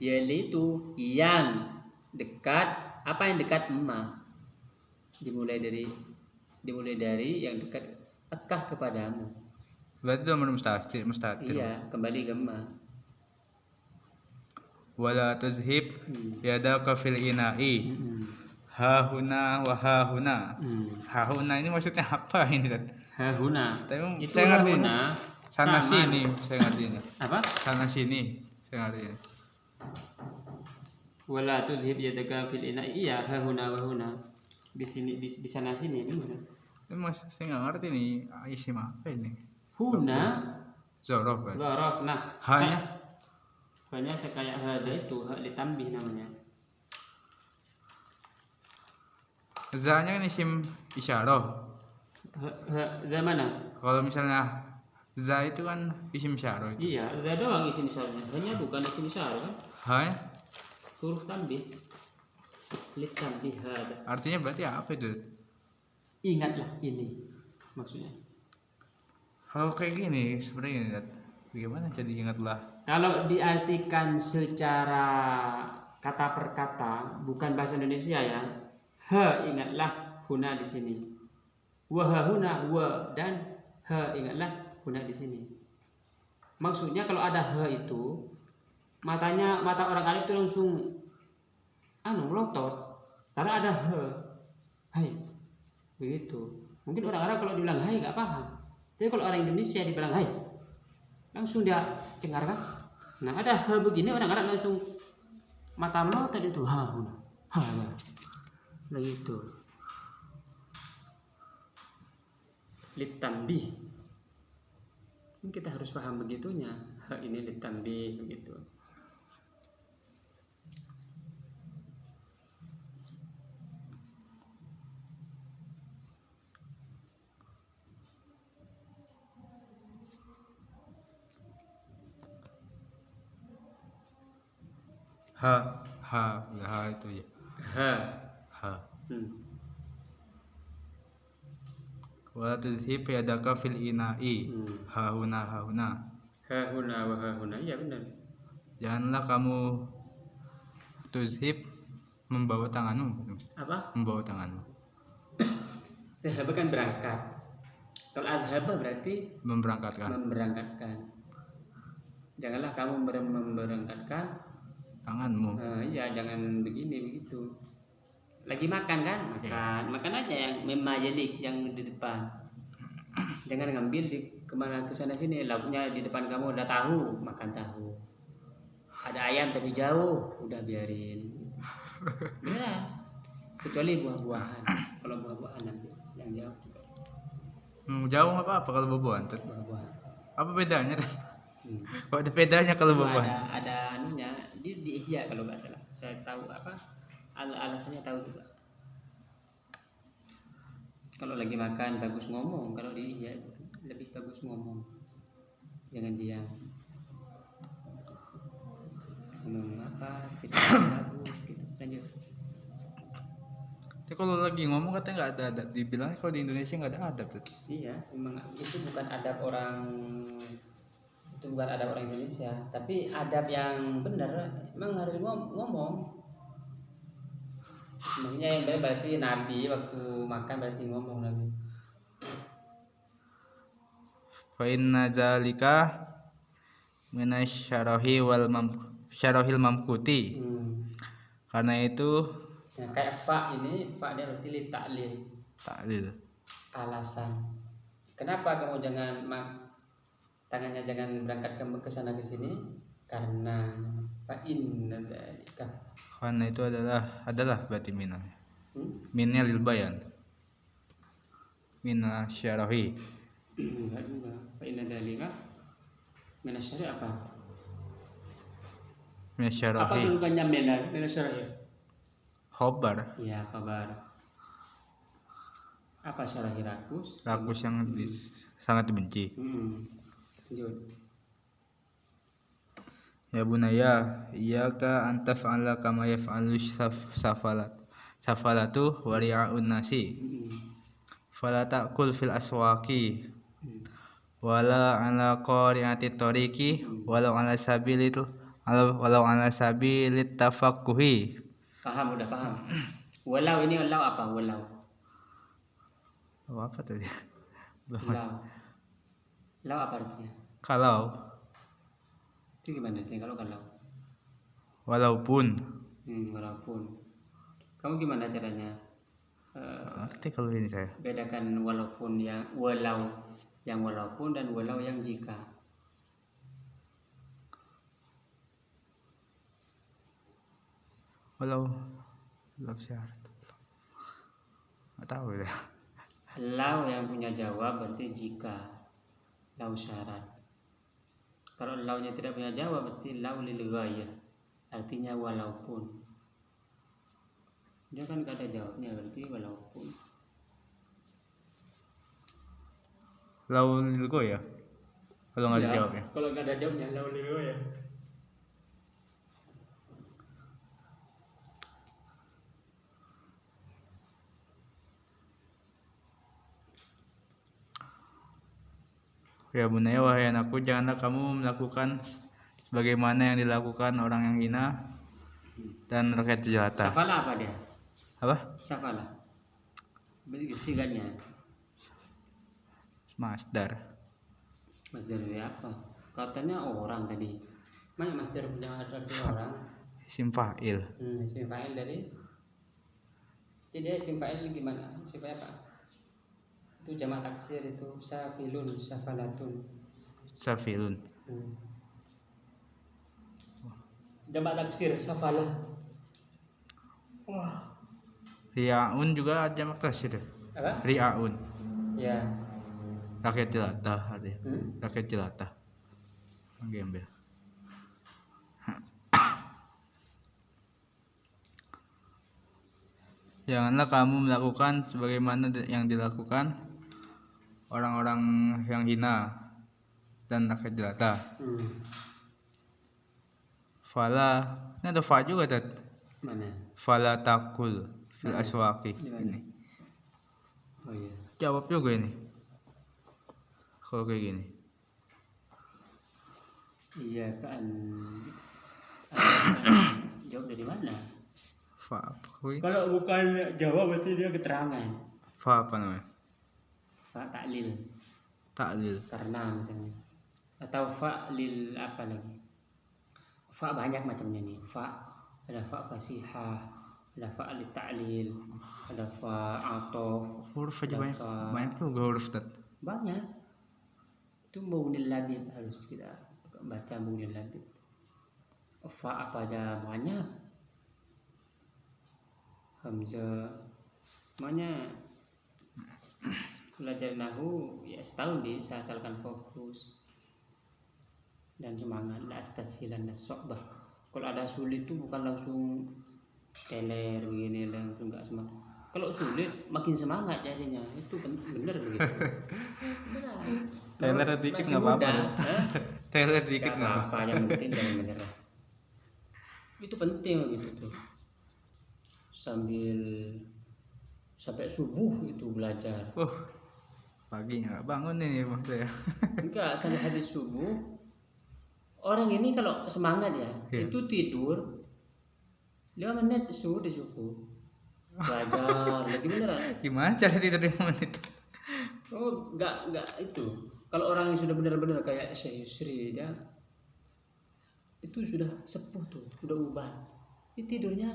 Yali itu yang dekat, apa yang dekat ma? Dimulai dari yang dekat akah kepadamu. Berarti dhamir mustatir. Iya, kembali ke ma. Wala tuzhib yadaka fil ina'i. Hahuna wa hahuna. Hahuna ini maksudnya apa ini? Hahuna. Itu saya ngerti ini. Sana sini saya ngerti ini. Apa? Sana sini saya ngerti ini. Wala tudhib yadaka fil ina'i. Iya, hahuna wa huna. Di sini di sana sini gimana? Ini mas saya nggak ngerti nih isim apa ini. Huna Zorof. Zorof. Nah, hanya kayak hada itu ditambih namanya. Za-nya kan isim isyarah. Za mana? Kalau misalnya za itu kan isim isyarah. Iya, za doang isim isyarahnya. Hanya bukan isim isyarah kan? Hai. Huruf tambih. Lit tambih hada. Artinya berarti apa itu? Ingatlah ini maksudnya. Kalau kayak gini sebenarnya bagaimana jadi ingatlah? Kalau diartikan secara kata per kata, bukan bahasa Indonesia ya. Ingatlah huna di sini. Wa huna dan ingatlah huna di sini. Maksudnya kalau ada itu mata orang Arab itu langsung melotot karena ada hai. Begitu. Mungkin orang Arab kalau dibilang hai enggak paham. Tapi kalau orang Indonesia dibilang hai langsung dia cengar kan. Nah, ada begini orang Arab langsung mata melotot itu huna. Begitu. Litambih. Ini kita harus paham begitunya. Ini litambih begitu. Ha itu ya. Ha. Wala tuzhib yadaka fil ina'i. Hahuna. Hahuna wa hahuna. Iya benar. Janganlah kamu tuzhib membawa tanganmu. Apa? Membawa tanganmu. Dhahaba kan berangkat. Kalau adhaba berarti memberangkatkan. Janganlah kamu memberangkatkan Tanganmu. iya, jangan begitu. Lagi makan kan? Makan aja yang memajalik yang di depan. Jangan ngambil kemana kesana sini. Lauknya di depan kamu ada tahu, makan tahu. Ada ayam tapi jauh, udah biarin. Beneran. Kecuali buah-buahan. Kalau buah-buahan nanti yang jauh. Jauh nggak apa-apa kalau buah-buahan. Buah-buahan. Apa bedanya? Kok ada bedanya kalau buah-buahan? Ada anunya di Ihya kalau nggak salah. Saya tahu apa alasannya tahu juga. Kalau lagi makan bagus ngomong. Kalau di Ihya itu lebih bagus ngomong. Jangan diam. Ngomong apa? Cerita bagus gitu. Lanjut. Tapi kalau lagi ngomong katanya nggak ada adab. Dibilangnya kalau di Indonesia nggak ada adab tuh. Iya, memang itu bukan adab orang Indonesia, tapi adab yang benar memang harus ngomong. Sebenarnya yang benar berarti Nabi waktu makan berarti ngomong Nabi. Fa inna zalika syarahil mamkuti. Karena itu Ya, kayak fa dia berarti li taklil. Alasan. Kenapa kamu tangannya jangan berangkat ke sana ke sini? Karena fa inna dzalika. Karena itu adalah berarti minnya. Minnya lil bayan. Minna syarahi. Enggak juga. Fa inna dzalika min asyari apa? Min Apa syarahi. tulisannya min asyari? Khobar. Iya, kabar. Apa syarahi rakus? Rakus yang sangat dibenci. Lanjut. Ya bunaya, iyyaka an taf'ala kama yaf'alu safalatu wa ri'a'un nasi. Fala ta'kul fil aswaqi wala ala qari'ati tariqi walau ala sabilit tafaqquhi. Udah paham. Walau ini apa? Walau. Oh, apa tadi? Lau apa artinya? Kalau Itu gimana artinya kalau? walaupun. Walaupun. Kamu gimana caranya? Arti kalau ini saya. Bedakan walaupun yang walaupun dan walau yang jika. Walau syarat. Nggak tahu ya. Lau yang punya jawab berarti jika. Lau syarat. Kalau launya tidak punya jawab berarti lau lil ghayah. Artinya walaupun. Dia kan gak ada jawabnya berarti walaupun. Lau lil ya. Kalau nggak ada jawabnya. Kalau nggak ada jawabnya lau lil ghayah. Ya bunaya wahai anakku, janganlah kamu melakukan sebagaimana yang dilakukan orang yang hina dan rakyat jelata. Safala apa dia? Apa? Safala. Sigatnya. Masdar. Masdar dari apa? Katanya orang tadi. Mana masdar punya arti orang? Isim fa'il. Isim fa'il dari. Jadi isim fa'il gimana? Isim fa'il apa? Itu jamak taksir itu safilun, safalatun. Safilun. Jamak taksir safalah. Wah. Ri'aun juga jamak taksir. Apa? Ri'aun. Ya. Rakyat jelata ada. Rakyat jelata. Ambil. Janganlah kamu melakukan sebagaimana yang dilakukan orang-orang yang hina dan rakyat jelata. Fala, ini ada fa juga tat. Mana? Fala takul fil aswaqi. Ini. Oh iya. Jawab juga ini. Kalau kayak gini. Iya kan. Jawab dari mana? Fa apa? Kalau bukan jawab berarti dia keterangan. Fa apa namanya? fa ta'lil ta'lil. karena misalnya, atau fa lil apa lagi, fa banyak macamnya nih. Fa ada fa fasihah, ada fa lit ta'lil, ada fa atof, Huruf aja ada banyak. fa Banyak juga huruf Ustaz. banyak. Itu munil labib harus kita baca munil labib. Fa apa aja banyak. Hamzah makanya belajar nahu ya setahun bisa asalkan fokus dan semangat. La astashilan nasabah. Kalau ada sulit tuh bukan langsung teler begini langsung nggak semangat. Kalau sulit makin semangat jadinya. Itu bener begitu. Benar. Teler dikit Masih nggak apa-apa. muda, Teler dikit nggak nggak apa-apa. apa-apa, yang penting jangan menyerah. Itu penting gitu tuh. Sampai subuh itu belajar. Paginya nggak bangun nih bang saya. Enggak, sampai habis subuh. Orang ini kalau semangat ya, Iya. itu tidur 5 menit sudah cukup. Belajar lagi beneran. Gimana cara tidur 5 menit? Oh, enggak itu. Kalau orang yang sudah benar-benar kayak Syekh Yusri dia itu sudah sepuh tuh, udah ubah. Ini tidurnya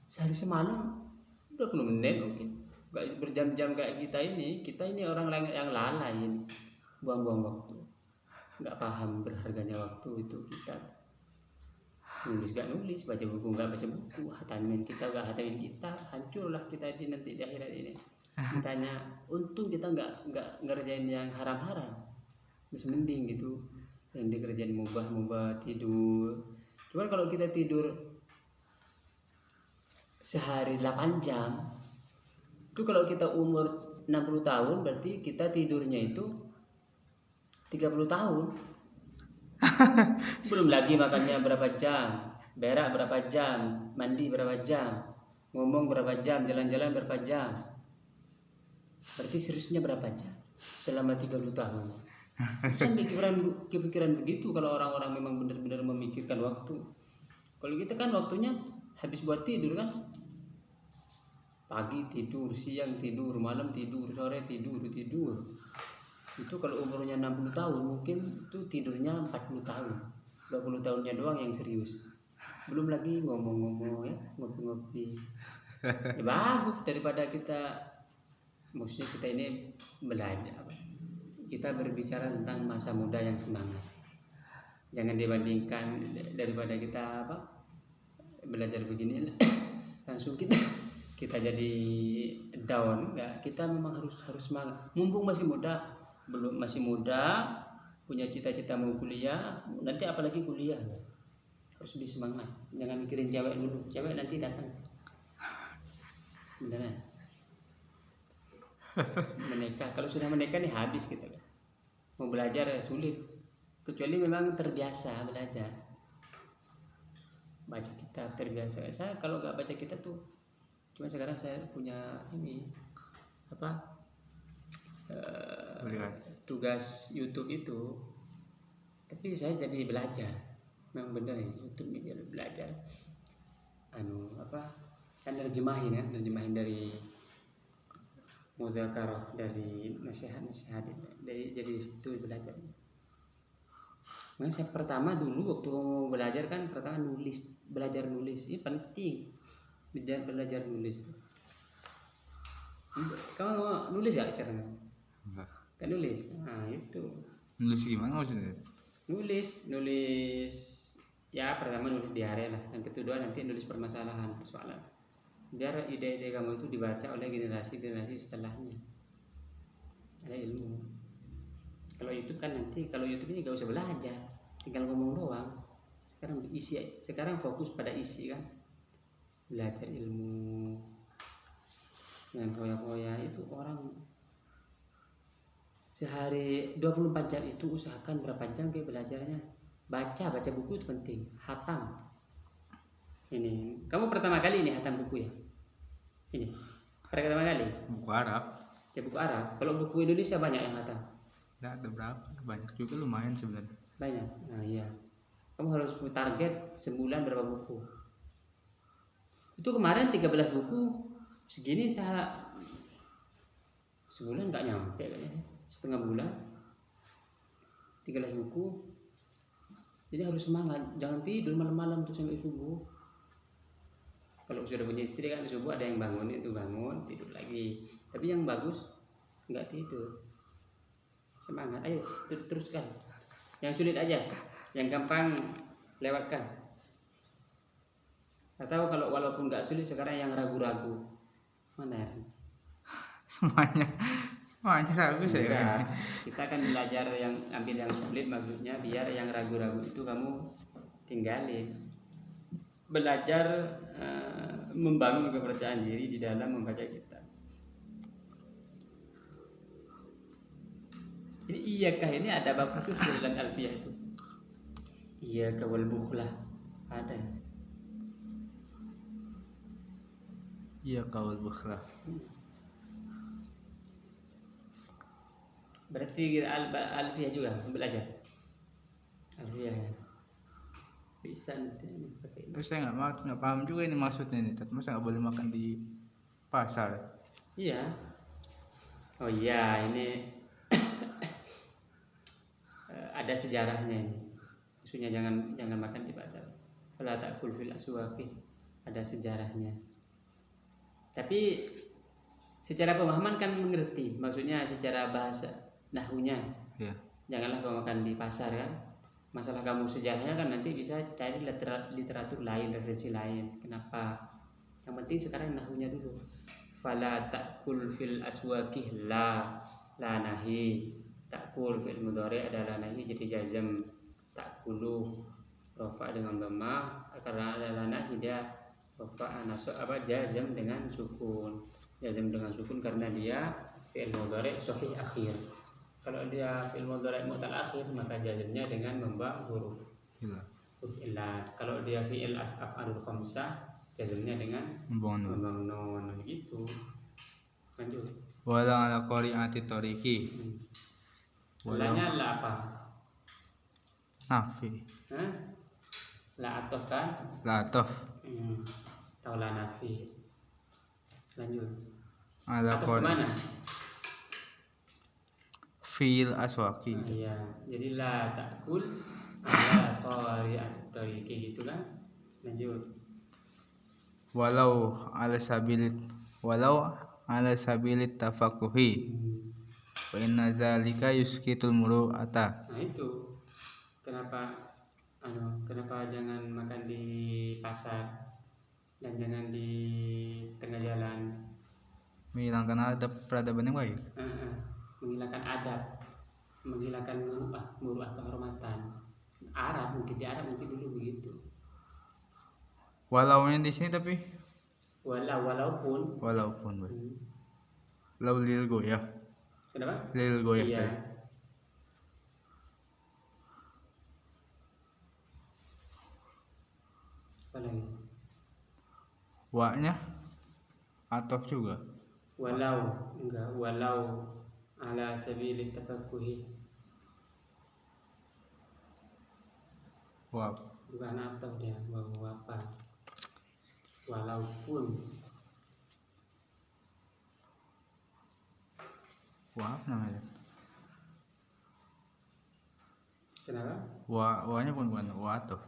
sehari semalam 20 menit mungkin. Enggak berjam-jam kayak kita ini. Kita ini orang lain yang lalai ini. Buang-buang waktu. Enggak paham berharganya waktu itu kita. Nulis gak nulis, baca buku gak baca buku, hatamin kita gak hatamin kita, hancurlah kita di nanti di akhirat ini. Ditanya, untung kita nggak ngerjain yang haram-haram, masih mending gitu, yang dikerjain mubah tidur. Cuman kalau kita tidur sehari 8 jam, itu kalau kita umur 60 tahun berarti kita tidurnya itu 30 tahun. Belum lagi makannya berapa jam, berak berapa jam, mandi berapa jam, ngomong berapa jam, jalan-jalan berapa jam. Berarti seriusnya berapa jam selama 30 tahun. Sampai kepikiran begitu kalau orang-orang memang benar-benar memikirkan waktu. Kalau kita kan waktunya habis buat tidur kan. Pagi tidur, siang tidur, malam tidur, sore tidur. Itu kalau umurnya 60 tahun mungkin itu tidurnya 40 tahun. 20 tahunnya doang yang serius. Belum lagi ngomong-ngomong ya, ngopi-ngopi. Ya, bagus daripada kita, maksudnya kita ini belajar. Kita berbicara tentang masa muda yang semangat. Jangan dibandingkan daripada kita belajar begini langsung kita jadi down. Enggak, kita memang harus semangat. Mumpung masih muda, masih muda, punya cita-cita mau kuliah, nanti apalagi kuliah, harus lebih semangat. Jangan mikirin cewek dulu, cewek nanti datang. Beneran. Menikah, kalau sudah menikah nih habis kita. Mau belajar sulit, kecuali memang terbiasa belajar. Baca kitab terbiasa. Saya kalau nggak baca kitab tuh, cuma sekarang saya punya ini tugas YouTube itu, tapi saya jadi belajar. Memang benar ya, YouTube ini belajar. Kan nerjemahin dari muzakarah, dari nasihat jadi situ belajar. Makanya saya pertama dulu waktu mau belajar kan pertama belajar nulis. Ini penting. Belajar nulis tuh. Kamu nulis gak sekarang? Enggak. Kan nulis. Nah, itu. Nulis gimana maksudnya? Nulis ya pertama nulis diare lah. Yang kedua nanti nulis permasalahan, persoalan. Biar ide-ide kamu itu dibaca oleh generasi setelahnya. Ada ilmu. Kalau YouTube kan nanti, kalau YouTube ini gak usah belajar, tinggal ngomong doang. Sekarang fokus pada isi kan. Belajar ilmu. Yang hoya-hoya itu orang sehari 24 jam itu usahakan berapa jam kayak belajarnya. Baca buku itu penting. Hatam. Ini, kamu pertama kali ini hatam buku ya? Ini, pertama kali? Buku Arab. Ya buku Arab. Kalau buku Indonesia banyak yang hatam? Nggak ada berapa, banyak juga, lumayan sebenarnya. Banyak. Nah iya. Kamu harus target sebulan berapa buku. Itu kemarin 13 buku. Segini saya sebulan nggak nyampe kayaknya, setengah bulan 13 buku. Jadi harus semangat, jangan tidur malam-malam tuh sampai subuh. Kalau sudah punya istri kan subuh ada yang bangun, itu bangun tidur lagi. Tapi yang bagus nggak tidur, semangat, ayo teruskan. Yang sulit aja, yang gampang lewatkan. Atau kalau walaupun nggak sulit sekarang yang ragu-ragu, mana ya? Semuanya bagus ya. Enggak. Kita akan belajar yang ambil yang sulit, maksudnya biar yang ragu-ragu itu kamu tinggalin. Belajar membangun kepercayaan diri di dalam membaca kitab. Ini iyakah ini ada bab khusus di dalam Alfiyah itu. Iyaka wal bukhlah ada. Iya kawal bukhlah. Berarti Alfiyah juga belajar. Alfiyah ya. Bisa nanti pakai. Terus saya nggak paham juga ini maksudnya nih. Tapi masa nggak boleh makan di pasar? Iya. Oh iya, ini ada sejarahnya ini. Maksudnya jangan makan di pasar. Fala ta'kul fil aswaqi, ada sejarahnya. Tapi secara pemahaman kan mengerti, maksudnya secara bahasa nahwunya. Iya. Janganlah kau makan di pasar kan. Masalah kamu sejarahnya kan nanti bisa cari literatur lain, referensi lain. Kenapa? Yang penting sekarang nahwunya dulu. Fala ta'kul fil aswaqi la nahi. Ta'kul fil mudhari adalah nahi jadi jazm. Ta'kulu rafa dengan dhamma karena adalah nahi dia rafa nasab jazm dengan sukun. Jazm dengan sukun karena dia fi'il mudhari sahih akhir. Kalau dia fi'il mudhari mu'tal akhir maka jazmnya dengan membawa huruf illah. Kalau dia fi'il af'alul khamsah jazmnya dengan membangun nun gitu. Lanjut. Wala ala qari'ati tariqi. Walanya la apa? Nafi. Hah? La atof kan? La atof. Atau la nafi. Lanjut. Ala Atof kemana? Fil aswaqi. Iya. Jadi la ta'kul ala qari'ati tariqi gitu kan? Lanjut. Walau ala sabilit tafakuhi. Wa inna zalika yuskitul muru'ata. Nah itu kenapa jangan makan di pasar dan jangan di tengah jalan. Menghilangkan adab peradaban yang baik. Menghilangkan adab, menghilangkan muru'ah kehormatan. Arab mungkin dulu begitu. Walaunya di sini tapi walaupun lau lil goyah. Kenapa? Lil goyah iya. tadi. Apa lagi? Wa-nya atof juga. Walau ala sabilit tafaqquhi. Wa Bukan atof dia, bahwa apa? Walaupun namanya. kenapa? Wa-nya bukan wa atof.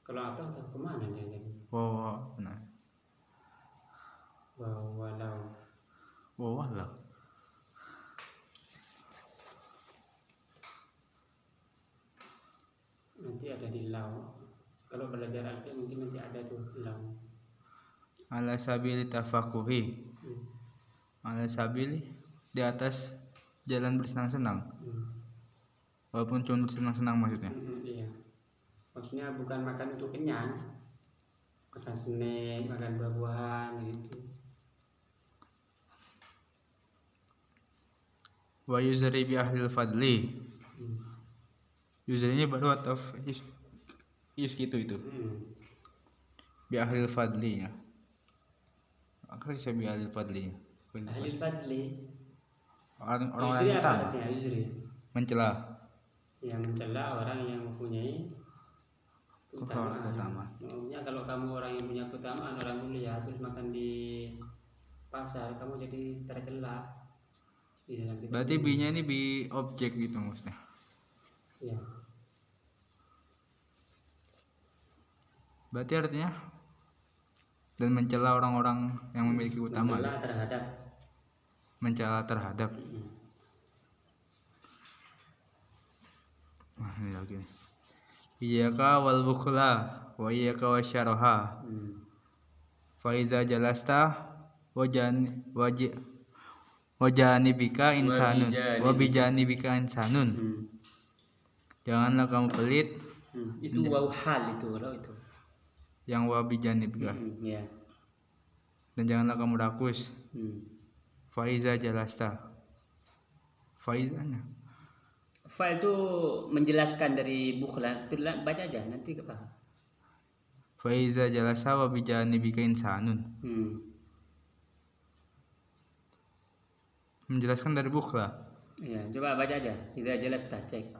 Kalau atof kemana dia jadi? Wa benar. Walau Walau. nanti ada di lau. Kalau belajar alfiah mungkin nanti ada tuh lau. Ala sabili tafakuhi. Ala sabili di atas jalan bersenang-senang. Walaupun cuma bersenang-senang maksudnya. Iya. Maksudnya bukan makan untuk kenyang. Makan snack, makan buah-buahan gitu. Wa yuzari bi ahlil fadli. Yuzarinya baru atau gitu itu. Bi ahlil fadli ya. Akhirnya saya bi ahlil fadli. Ahlil fadli. Orang yang utama. Mencela. Yang mencela orang yang mempunyai keutamaan. Maksudnya kalau kamu orang yang punya keutamaan, orang mulia terus makan di pasar, kamu jadi tercela. di dalam kitab. Berarti bi-nya ini bi objek gitu maksudnya. Ya. Berarti artinya dan mencela orang-orang yang memiliki utama. Mencela terhadap. Mencela terhadap. Nah, ini lagi nih. Iyyaka wal bukhla wa iyyaka wasyaraha. Fa iza jalasta wajani bika insanun wa bijani bika insanun. Janganlah kamu pelit. Itu waw hal itu kalau itu. Yang wa bijani bika. Ya. Dan janganlah kamu rakus. Fa iza jalasta. Fa izanya. Fa itu menjelaskan dari bukhla, itu baca aja nanti kepaham. Fa iza jalasa wa bijani bika insanun. Menjelaskan dari bukhla. Ya, coba baca aja. Idza jalasta cek.